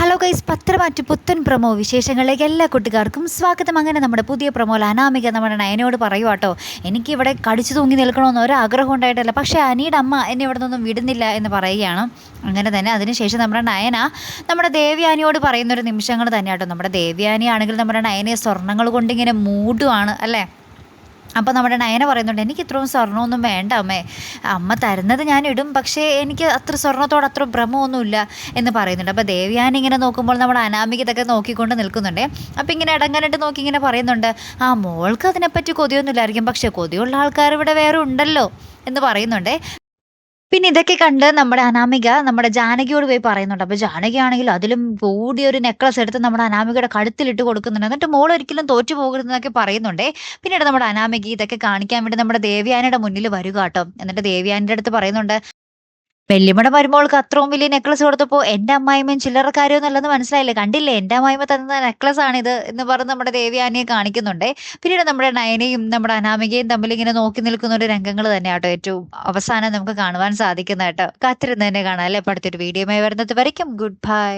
Hello guys, പത്രമാറ്റ് പുത്തൻ promo വിശേഷങ്ങളിലേക്ക് എല്ലാ കുട്ടികാർക്കും സ്വാഗതം. അങ്ങനെ നമ്മുടെ പുതിയ പ്രൊമോയിൽ അനാമിക നമ്മുടെ നയനയോട് പറയുക കേട്ടോ, എനിക്കിവിടെ കടിച്ചു തൂങ്ങി നിൽക്കണമെന്ന് ഒരാഗ്രഹം ഉണ്ടായിട്ടല്ല, പക്ഷേ അനിയുടെ അമ്മ എന്നെ ഇവിടെ നിന്നൊന്നും വിടുന്നില്ല എന്ന് പറയുകയാണ്. അങ്ങനെ തന്നെ അതിനുശേഷം നമ്മുടെ നയന നമ്മുടെ ദേവയാനിയോട് പറയുന്നൊരു നിമിഷങ്ങൾ തന്നെ കേട്ടോ. നമ്മുടെ ദേവയാനി ആണെങ്കിൽ നമ്മുടെ നയനയെ സ്വർണ്ണങ്ങൾ കൊണ്ടിങ്ങനെ മൂടുവാണ് അല്ലേ. അപ്പോൾ നമ്മുടെ നയന പറയുന്നുണ്ട്, എനിക്ക് ഇത്രയും സ്വർണ്ണമൊന്നും വേണ്ട അമ്മേ, അമ്മ തരുന്നത് ഞാൻ ഇടും, പക്ഷേ എനിക്ക് അത്ര സ്വർണ്ണത്തോട് അത്ര ഭ്രമമൊന്നുമില്ല എന്ന് പറയുന്നുണ്ട്. അപ്പോൾ ദേവയാനി ഇങ്ങനെ നോക്കുമ്പോൾ നമ്മുടെ അനാമിക ഇതൊക്കെ നോക്കിക്കൊണ്ട് നിൽക്കുന്നുണ്ട്. അപ്പോൾ ഇങ്ങനെ ഇടങ്ങാനായിട്ട് നോക്കി ഇങ്ങനെ പറയുന്നുണ്ട്, ആ മോൾക്ക് അതിനെപ്പറ്റി കൊതിയൊന്നുമില്ലായിരിക്കും, പക്ഷേ കൊതിയുള്ള ആൾക്കാർ ഇവിടെ വേറെ ഉണ്ടല്ലോ എന്ന് പറയുന്നുണ്ട്. പിന്നെ ഇതൊക്കെ കണ്ട് നമ്മുടെ അനാമിക നമ്മുടെ ജാനകിയോട് പോയി പറയുന്നുണ്ട്. അപ്പോൾ ജാനകി ആണെങ്കിൽ അതിലും കൂടിയൊരു നെക്ലസ് എടുത്ത് നമ്മുടെ അനാമികയുടെ കഴുത്തിലിട്ട് കൊടുക്കുന്നുണ്ട്. എന്നിട്ട് മോൾ ഒരിക്കലും തോറ്റു പോകരുതെന്നൊക്കെ പറയുന്നുണ്ടേ. പിന്നീട് നമ്മുടെ അനാമിക ഇതൊക്കെ കാണിക്കാൻ വേണ്ടി നമ്മുടെ ദേവയാനിയുടെ മുന്നിൽ വരിക കേട്ടോ. എന്നിട്ട് ദേവയാനിയുടെ അടുത്ത് പറയുന്നുണ്ട്, വല്യമ്മയുടെ മരുമോൾക്ക് അത്രയും വലിയ നെക്ലസ് കൊടുത്തപ്പോൾ എൻ്റെ അമ്മായിമ്മയും ചില്ലറക്കാരൊന്നും അല്ലെന്ന് മനസ്സിലായില്ലേ, കണ്ടില്ലേ എൻ്റെ അമ്മായിമ്മ തന്ന നെക്ലസ് ആണിത് എന്ന് പറഞ്ഞ് നമ്മുടെ ദേവയാനിയെ കാണിക്കുന്നുണ്ടേ. പിന്നീട് നമ്മുടെ നയനയും നമ്മുടെ അനാമികയും തമ്മിൽ ഇങ്ങനെ നോക്കി നിൽക്കുന്ന ഒരു രംഗങ്ങൾ തന്നെ കേട്ടോ ഏറ്റവും അവസാനം നമുക്ക് കാണുവാൻ സാധിക്കുന്ന കേട്ടോ. കാത്തിരുന്ന് തന്നെ കാണാം അല്ലേ. അടുത്തൊരു വീഡിയോയുമായി വരുന്നത് വരയ്ക്കും ഗുഡ് ബൈ.